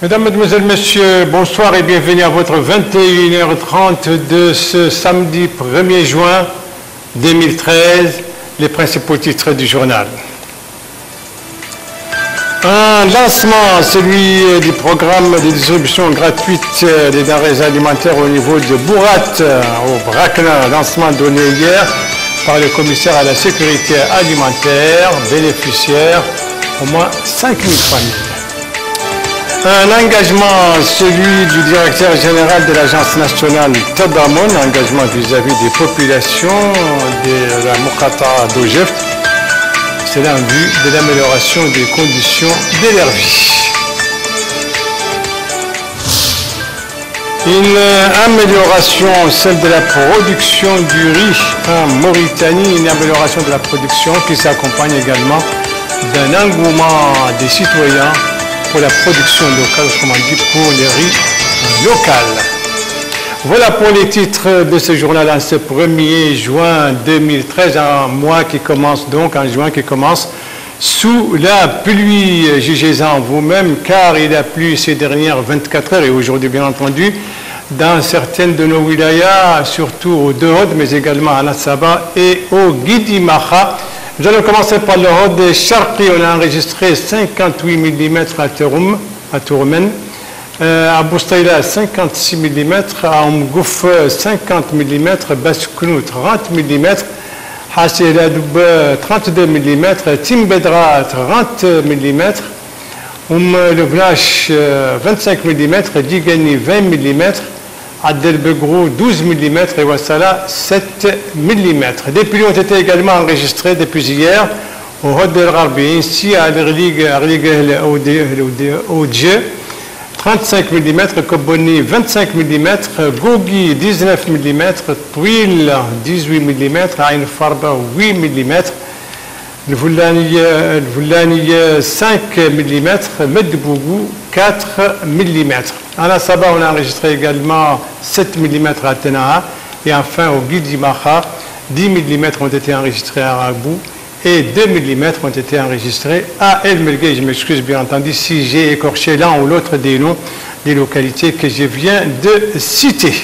Mesdames, Mesdemoiselles, Messieurs, bonsoir et bienvenue à votre 21h30 de ce samedi 1er juin 2013, les principaux titres du journal. Un lancement, celui du programme de distribution gratuite des denrées alimentaires au niveau de Bourat, au Brakna, lancement donné hier par le commissaire à la sécurité alimentaire, bénéficiaire, au moins 5 000 familles. Un engagement, celui du directeur général de l'Agence nationale Tadamon, engagement vis-à-vis des populations de la Mokata d'Ojef, c'est en vue de l'amélioration des conditions de leur vie. Une amélioration, celle de la production du riz en Mauritanie, une amélioration de la production qui s'accompagne également d'un engouement des citoyens pour la production locale, autrement dit pour les riz local. Voilà pour les titres de ce journal en ce 1er juin 2013, un mois qui commence donc, en juin qui commence sous la pluie. Jugez-en vous-même, car il a plu ces dernières 24 heures et aujourd'hui bien entendu dans certaines de nos wilayas, surtout au Dehod, mais également à Nassaba et au Guidimaha. Nous allons commencer par le Hod Sharqi. On a enregistré 58 mm à Tourmen, à Boustaïla 56 mm, à Omgouf 50 mm, Baskounou 30 mm, Hassila Doub 32 mm, Timbedra 30 mm, le Vlach 25 mm, Digani 20 mm, Adelbegrou 12 mm et Wassala 7 mm. Des pluies ont été également enregistrées depuis hier au Hod El Gharbi, ici à l'Erlig Oudje 35 mm, Koboni 25 mm, Gogi 19 mm, Twil 18 mm, Ain Farba 8 mm, le Voulani 5 mm, Medbougou 4 mm. À Nassaba, on a enregistré également 7 mm à Tenaa et enfin au Guidimaha, 10 mm ont été enregistrés à Rabou et 2 mm ont été enregistrés à El Melgué. Je m'excuse bien entendu si j'ai écorché l'un ou l'autre des noms des localités que je viens de citer.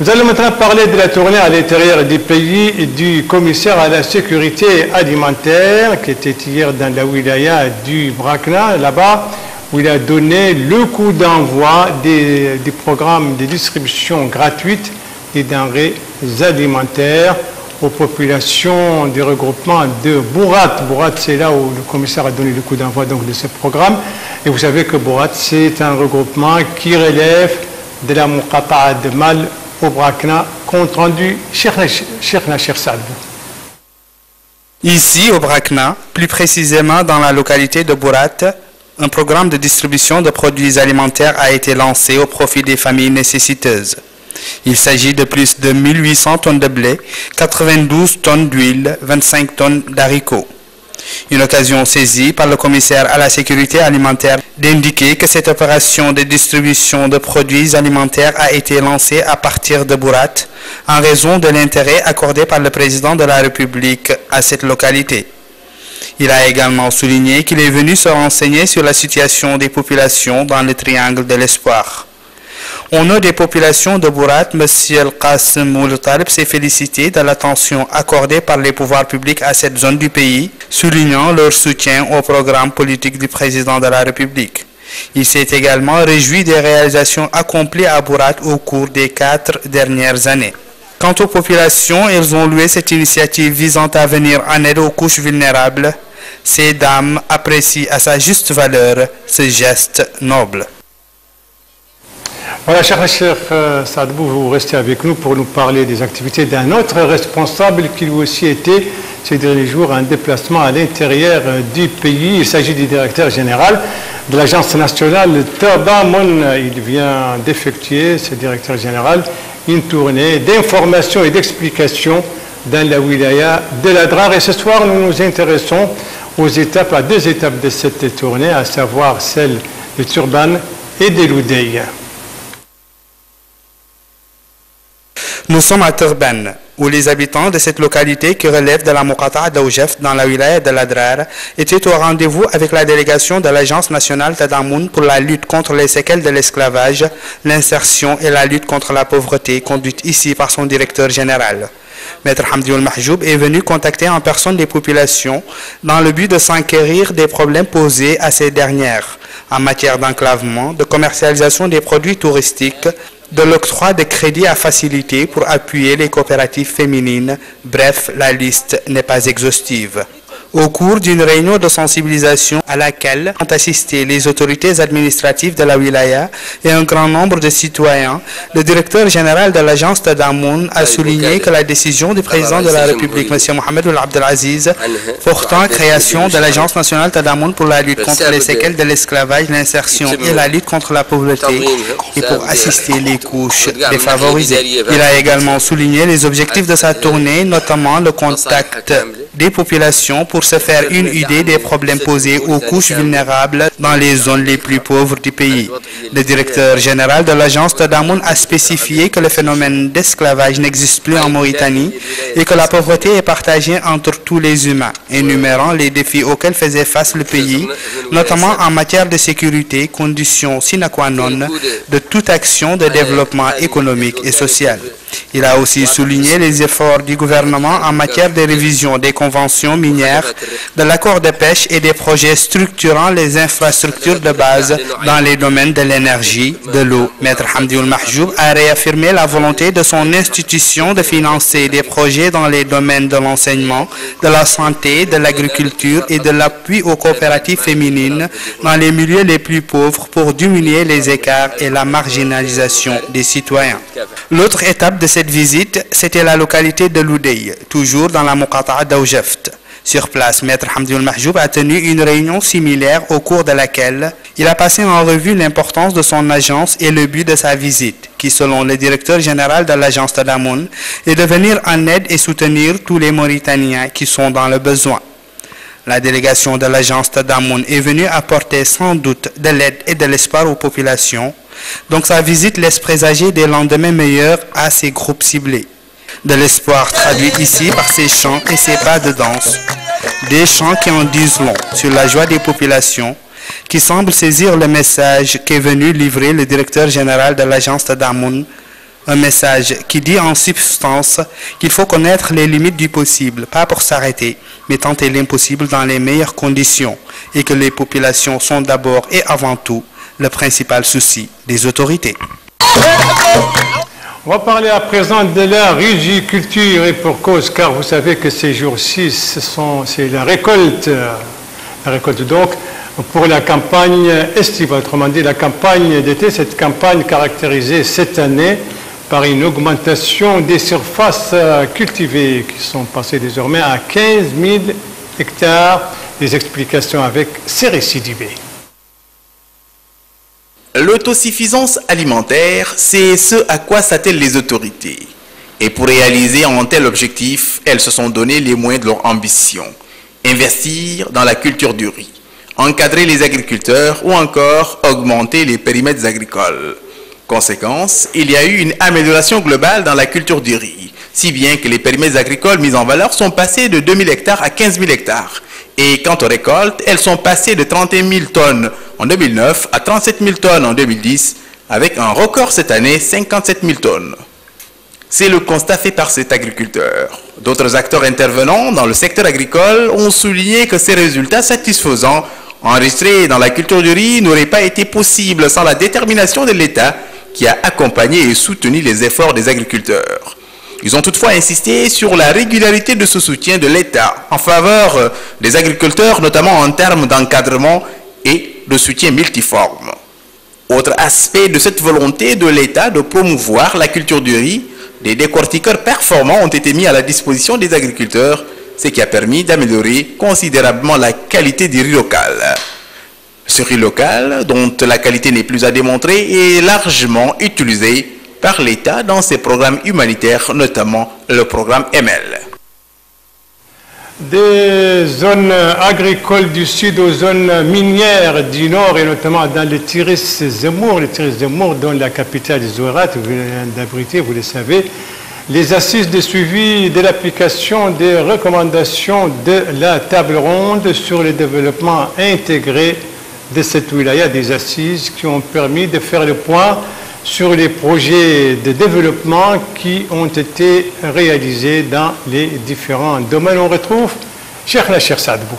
Nous allons maintenant parler de la tournée à l'intérieur du pays du commissaire à la sécurité alimentaire qui était hier dans la wilaya du Brakna, là-bas, où il a donné le coup d'envoi des programmes de distribution gratuite des denrées alimentaires aux populations du regroupement de Bourat. Bourat, c'est là où le commissaire a donné le coup d'envoi donc de ce programme. Et vous savez que Bourat, c'est un regroupement qui relève de la Mokata de Mal au Brakna, compte rendu Cheikh Nasher Saad. Ici, au Brakna, plus précisément dans la localité de Bourat, un programme de distribution de produits alimentaires a été lancé au profit des familles nécessiteuses. Il s'agit de plus de 1800 tonnes de blé, 92 tonnes d'huile, 25 tonnes d'haricots. Une occasion saisie par le commissaire à la sécurité alimentaire d'indiquer que cette opération de distribution de produits alimentaires a été lancée à partir de Bourat en raison de l'intérêt accordé par le président de la République à cette localité. Il a également souligné qu'il est venu se renseigner sur la situation des populations dans le triangle de l'espoir. Au nom des populations de Bourat, M. Al-Qasim Oul-Talib s'est félicité de l'attention accordée par les pouvoirs publics à cette zone du pays, soulignant leur soutien au programme politique du président de la République. Il s'est également réjoui des réalisations accomplies à Bourat au cours des 4 dernières années. Quant aux populations, elles ont loué cette initiative visant à venir en aide aux couches vulnérables. Ces dames apprécient à sa juste valeur ce geste noble. Voilà, cher Sadbou, vous restez avec nous pour nous parler des activités d'un autre responsable qui lui aussi était ces derniers jours en déplacement à l'intérieur du pays. Il s'agit du directeur général de l'Agence nationale Tadamon. Il vient d'effectuer, ce directeur général, une tournée d'information et d'explication dans la wilaya de l'Adrar. Et ce soir, nous nous intéressons à 2 étapes de cette tournée, à savoir celle de Turban et de Loudeï. Nous sommes à Turban, où les habitants de cette localité qui relève de la Muqata'a d'Aoujeft dans la wilaya de l'Adrar étaient au rendez-vous avec la délégation de l'Agence nationale Tadamoun pour la lutte contre les séquelles de l'esclavage, l'insertion et la lutte contre la pauvreté, conduite ici par son directeur général. Maître Hamdioul Mahjoub est venu contacter en personne les populations dans le but de s'enquérir des problèmes posés à ces dernières en matière d'enclavement, de commercialisation des produits touristiques, de l'octroi de crédits à faciliter pour appuyer les coopératives féminines. Bref, la liste n'est pas exhaustive. Au cours d'une réunion de sensibilisation à laquelle ont assisté les autorités administratives de la wilaya et un grand nombre de citoyens, le directeur général de l'agence Tadamoun a souligné que la décision du président de la République, M. Mohamed Ould Abdelaziz, portant création de l'agence nationale Tadamoun pour la lutte contre les séquelles de l'esclavage, l'insertion et la lutte contre la pauvreté et pour assister les couches défavorisées. Il a également souligné les objectifs de sa tournée, notamment le contact des populations pour se faire une idée des problèmes posés aux couches vulnérables dans les zones les plus pauvres du pays. Le directeur général de l'agence Tadamoun a spécifié que le phénomène d'esclavage n'existe plus en Mauritanie et que la pauvreté est partagée entre tous les humains, énumérant les défis auxquels faisait face le pays, notamment en matière de sécurité, condition sine qua non de toute action de développement économique et social. Il a aussi souligné les efforts du gouvernement en matière de révision des conventions minières, de l'accord de pêche et des projets structurant les infrastructures de base dans les domaines de l'énergie, de l'eau. Maître Hamdioul Mahjoub a réaffirmé la volonté de son institution de financer des projets dans les domaines de l'enseignement, de la santé, de l'agriculture et de l'appui aux coopératives féminines dans les milieux les plus pauvres pour diminuer les écarts et la marginalisation des citoyens. L'autre étape de cette visite, c'était la localité de Loudey, toujours dans la Muqata'a d'Aoujeft. Sur place, Maître Hamdioul Mahjoub a tenu une réunion similaire au cours de laquelle il a passé en revue l'importance de son agence et le but de sa visite, qui, selon le directeur général de l'agence Tadamoun, est de venir en aide et soutenir tous les Mauritaniens qui sont dans le besoin. La délégation de l'agence Tadamoun est venue apporter sans doute de l'aide et de l'espoir aux populations, donc sa visite laisse présager des lendemains meilleurs à ces groupes ciblés. De l'espoir traduit ici par ses chants et ses pas de danse. Des chants qui en disent long sur la joie des populations, qui semblent saisir le message qu'est venu livrer le directeur général de l'agence Tadamoun. Un message qui dit en substance qu'il faut connaître les limites du possible, pas pour s'arrêter, mais tenter l'impossible dans les meilleures conditions, et que les populations sont d'abord et avant tout le principal souci des autorités. On va parler à présent de la riziculture et pour cause, car vous savez que ces jours-ci, c'est la récolte. La récolte donc pour la campagne estivale, autrement dit la campagne d'été, cette campagne caractérisée cette année par une augmentation des surfaces cultivées qui sont passées désormais à 15 000 hectares. Des explications avec Sérécy Dibé. L'autosuffisance alimentaire, c'est ce à quoi s'attellent les autorités. Et pour réaliser un tel objectif, elles se sont donné les moyens de leur ambition. Investir dans la culture du riz, encadrer les agriculteurs ou encore augmenter les périmètres agricoles. Conséquence, il y a eu une amélioration globale dans la culture du riz, si bien que les périmètres agricoles mis en valeur sont passés de 2 000 hectares à 15 000 hectares. Et quant aux récoltes, elles sont passées de 31 000 tonnes en 2009 à 37 000 tonnes en 2010, avec un record cette année, 57 000 tonnes. C'est le constat fait par cet agriculteur. D'autres acteurs intervenant dans le secteur agricole ont souligné que ces résultats satisfaisants enregistrés dans la culture du riz n'auraient pas été possibles sans la détermination de l'État qui a accompagné et soutenu les efforts des agriculteurs. Ils ont toutefois insisté sur la régularité de ce soutien de l'État en faveur des agriculteurs, notamment en termes d'encadrement et de soutien multiforme. Autre aspect de cette volonté de l'État de promouvoir la culture du riz, des décortiqueurs performants ont été mis à la disposition des agriculteurs, ce qui a permis d'améliorer considérablement la qualité du riz local. Ce riz local, dont la qualité n'est plus à démontrer, est largement utilisé par l'État dans ses programmes humanitaires, notamment le programme ML. Des zones agricoles du sud aux zones minières du nord et notamment dans le Tiris Zemour, dont la capitale Zouerat vient d'abriter, vous le savez, les assises de suivi de l'application des recommandations de la table ronde sur le développement intégré de cette wilaya, des assises qui ont permis de faire le point sur les projets de développement qui ont été réalisés dans les différents domaines. On retrouve Cheikh Sadbou.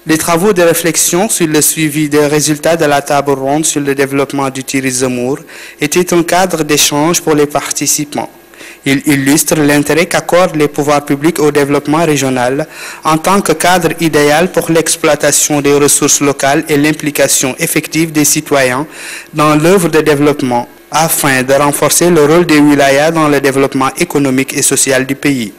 Les travaux de réflexion sur le suivi des résultats de la table ronde sur le développement du Tiris Zemour étaient un cadre d'échange pour les participants. Il illustre l'intérêt qu'accordent les pouvoirs publics au développement régional en tant que cadre idéal pour l'exploitation des ressources locales et l'implication effective des citoyens dans l'œuvre de développement afin de renforcer le rôle des wilayas dans le développement économique et social du pays.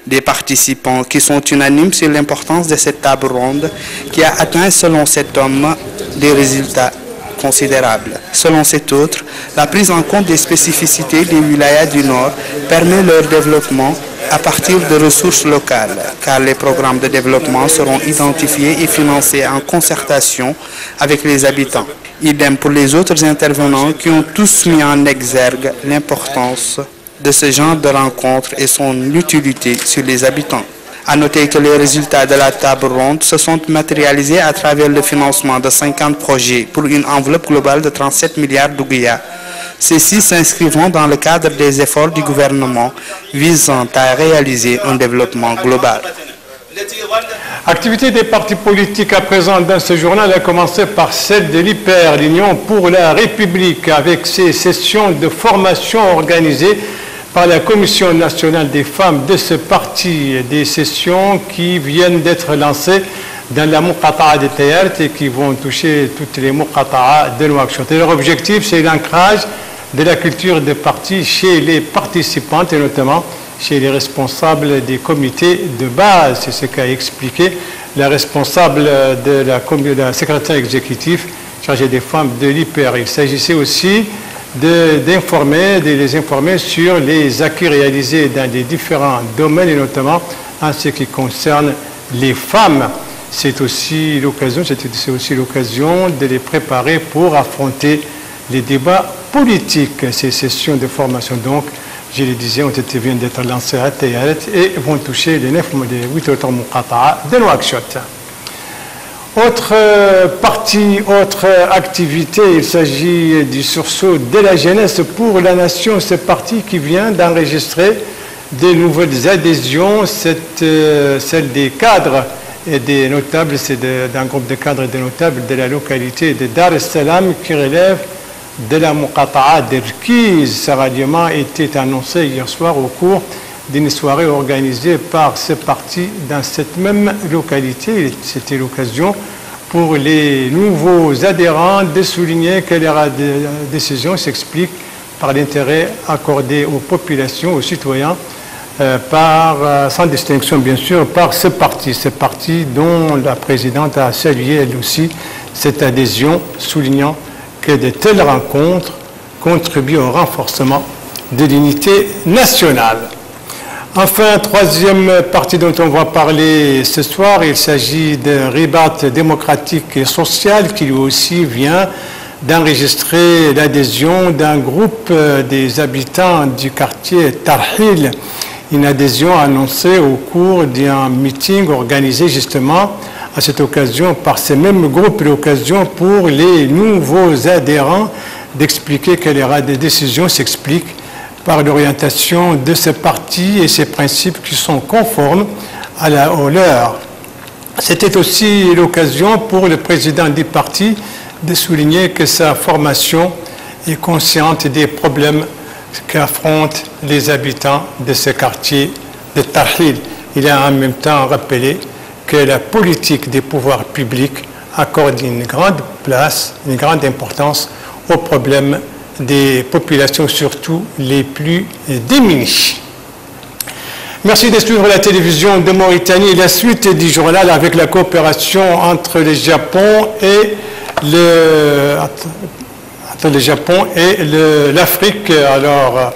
Des participants qui sont unanimes sur l'importance de cette table ronde qui a atteint, selon cet homme, des résultats considérables. Selon cet autre, la prise en compte des spécificités des wilayas du Nord permet leur développement à partir de ressources locales, car les programmes de développement seront identifiés et financés en concertation avec les habitants. Idem pour les autres intervenants qui ont tous mis en exergue l'importance de ce genre de rencontre et son utilité sur les habitants. À noter que les résultats de la table ronde se sont matérialisés à travers le financement de 50 projets pour une enveloppe globale de 37 milliards d'ouguiya. Ceux-ci s'inscrivant dans le cadre des efforts du gouvernement visant à réaliser un développement global. Activité des partis politiques à présent dans ce journal a commencé par celle de l'IPER, l'Union pour la République, avec ses sessions de formation organisées par la Commission nationale des femmes de ce parti, des sessions qui viennent d'être lancées dans la Muqata'a de Tayart et qui vont toucher toutes les Muqata'a de Nouakchott. Leur objectif, c'est l'ancrage de la culture de parti chez les participantes et notamment chez les responsables des comités de base. C'est ce qu'a expliqué la responsable de la secrétaire exécutive chargée des femmes de l'IPER. Il s'agissait aussi de les informer sur les acquis réalisés dans les différents domaines et notamment en ce qui concerne les femmes. C'est aussi l'occasion de les préparer pour affronter les débats politiques. Ces sessions de formation, donc, je le disais, viennent d'être lancées à Tayart et vont toucher les 8 autres Muqata'a de Nouakchott. Autre activité, il s'agit du sursaut de la jeunesse pour la nation. Ce parti qui vient d'enregistrer de nouvelles adhésions, celle des cadres et des notables, c'est d'un groupe de cadres et de notables de la localité de Dar es Salam qui relève de la Muqata'a d'Erkiz. Ce ralliement était annoncé hier soir au cours d'une soirée organisée par ce parti dans cette même localité. C'était l'occasion pour les nouveaux adhérents de souligner que leur décision s'explique par l'intérêt accordé aux populations, aux citoyens, sans distinction bien sûr, par ce parti dont la présidente a salué elle aussi cette adhésion, soulignant que de telles rencontres contribuent au renforcement de l'unité nationale. Enfin, troisième partie dont on va parler ce soir, il s'agit d'un ribat démocratique et social qui lui aussi vient d'enregistrer l'adhésion d'un groupe des habitants du quartier Tarhil, une adhésion annoncée au cours d'un meeting organisé justement à cette occasion par ce même groupe, l'occasion pour les nouveaux adhérents d'expliquer que les décisions s'expliquent par l'orientation de ce parti et ses principes qui sont conformes aux leurs. C'était aussi l'occasion pour le président du parti de souligner que sa formation est consciente des problèmes qu'affrontent les habitants de ce quartier de Tarhil. Il a en même temps rappelé que la politique des pouvoirs publics accorde une grande place, une grande importance aux problèmes des populations, surtout les plus démunies. Merci de suivre la télévision de Mauritanie. La suite du journal avec la coopération entre le Japon et l'Afrique. Alors,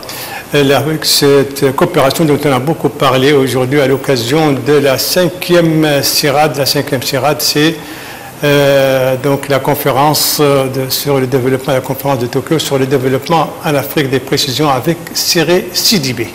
cette coopération dont on a beaucoup parlé aujourd'hui à l'occasion de la 5e Sirade. La 5e Sirade, c'est donc la conférence sur le développement, la conférence de Tokyo sur le développement en Afrique des précisions avec Séré Sidibé.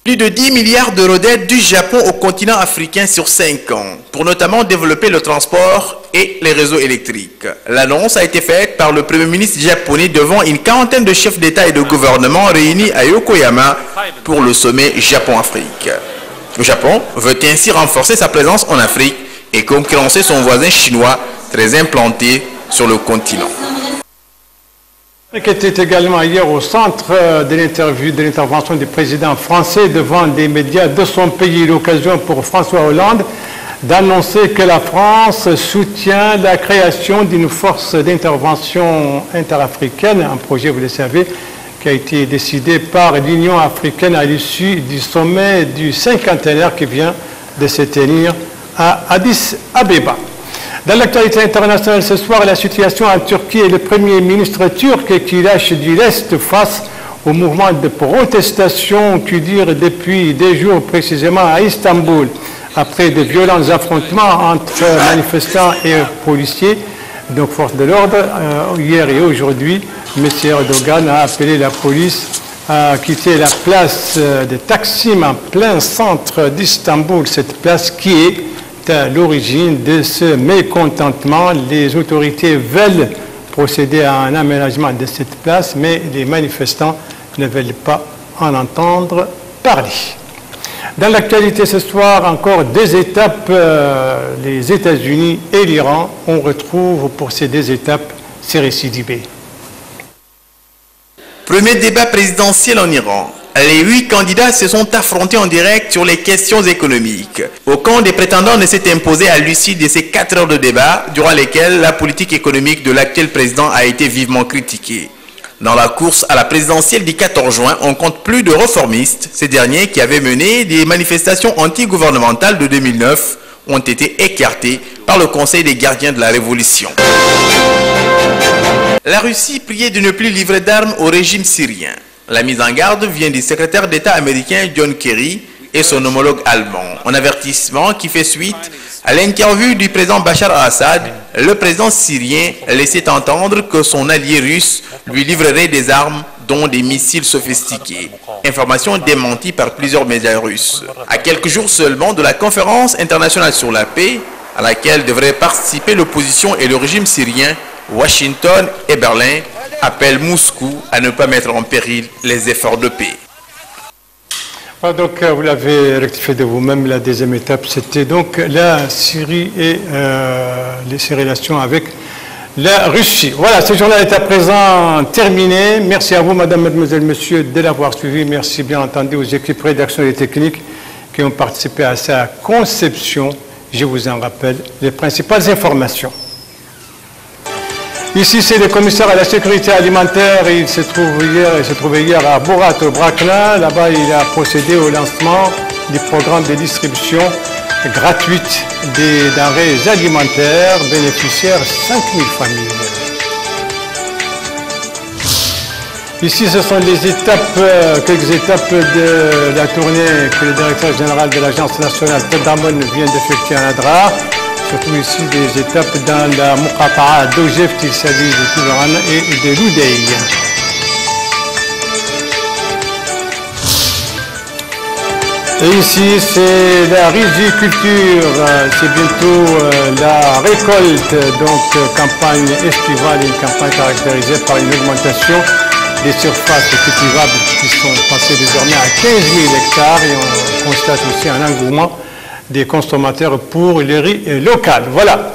Plus de 10 milliards d'euros d'aide du Japon au continent africain sur 5 ans, pour notamment développer le transport et les réseaux électriques. L'annonce a été faite par le Premier ministre japonais devant une quarantaine de chefs d'État et de gouvernement réunis à Yokohama pour le sommet Japon-Afrique. Le Japon veut ainsi renforcer sa présence en Afrique et concurrencer son voisin chinois très implanté sur le continent. Qui était également hier au centre de l'intervention du président français devant des médias de son pays. L'occasion pour François Hollande d'annoncer que la France soutient la création d'une force d'intervention interafricaine, un projet, vous le savez, qui a été décidé par l'Union africaine à l'issue du sommet du cinquantenaire qui vient de se tenir à Addis Abeba. Dans l'actualité internationale ce soir, la situation en Turquie et le Premier ministre turc qui lâche du lest face au mouvement de protestation qui dure depuis des jours précisément à Istanbul. Après de violents affrontements entre manifestants et policiers, donc forces de l'ordre, hier et aujourd'hui, M. Erdogan a appelé la police à quitter la place de Taksim en plein centre d'Istanbul, cette place qui est à l'origine de ce mécontentement. Les autorités veulent procéder à un aménagement de cette place, mais les manifestants ne veulent pas en entendre parler. Dans l'actualité ce soir, encore deux étapes, les États-Unis et l'Iran. On retrouve pour ces deux étapes Séré Sidibé. Premier débat présidentiel en Iran. Les 8 candidats se sont affrontés en direct sur les questions économiques. Aucun des prétendants ne s'est imposé à l'issue de ces 4 heures de débat, durant lesquelles la politique économique de l'actuel président a été vivement critiquée. Dans la course à la présidentielle du 14 juin, on compte plus de réformistes. Ces derniers, qui avaient mené des manifestations anti-gouvernementales de 2009, ont été écartés par le Conseil des gardiens de la Révolution. La Russie priait de ne plus livrer d'armes au régime syrien. La mise en garde vient du secrétaire d'État américain John Kerry et son homologue allemand. Un avertissement qui fait suite à l'interview du président Bachar al-Assad. Le président syrien laissait entendre que son allié russe lui livrerait des armes, dont des missiles sophistiqués. Information démentie par plusieurs médias russes. À quelques jours seulement de la conférence internationale sur la paix, à laquelle devraient participer l'opposition et le régime syrien, Washington et Berlin appellent Moscou à ne pas mettre en péril les efforts de paix. Donc vous l'avez rectifié de vous-même, la deuxième étape, c'était donc la Syrie et ses relations avec la Russie. Voilà, ce journal est à présent terminé. Merci à vous, madame, mademoiselle, monsieur, de l'avoir suivi. Merci bien entendu aux équipes rédaction et techniques qui ont participé à sa conception. Je vous en rappelle les principales informations. Ici, c'est le commissaire à la sécurité alimentaire. Il se trouvait hier à Borat, au Brakna. Là-bas, il a procédé au lancement du programme de distribution gratuite des denrées alimentaires bénéficiaires 5000 familles. Ici, ce sont les étapes, quelques étapes de la tournée que le directeur général de l'Agence nationale Tadamon vient d'effectuer à Nadra. Surtout ici des étapes dans la Muqata'a d'Ojeft, il s'agit de Toulouran et de Loudeï. Et ici c'est la riziculture, c'est bientôt la récolte, donc campagne estivale, une campagne caractérisée par une augmentation des surfaces cultivables qui sont passées désormais à 15 000 hectares et on constate aussi un engouement des consommateurs pour le riz local. Voilà.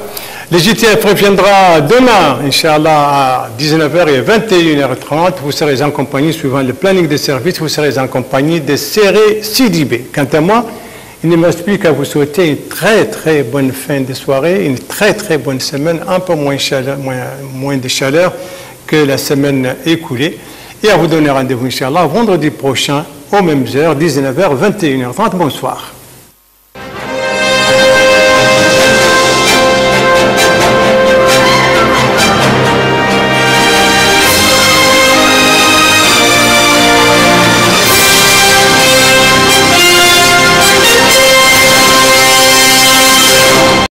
Le JTF reviendra demain, Inch'Allah, à 19h et 21h30. Vous serez en compagnie, suivant le planning de service, vous serez en compagnie de Séré Sidibé. Quant à moi, il ne me reste plus qu'à vous souhaiter une très très bonne fin de soirée, une très très bonne semaine, un peu moins de chaleur que la semaine écoulée. Et à vous donner rendez-vous, Inch'Allah, vendredi prochain, aux mêmes heures, 19h, 21h30. Bonsoir.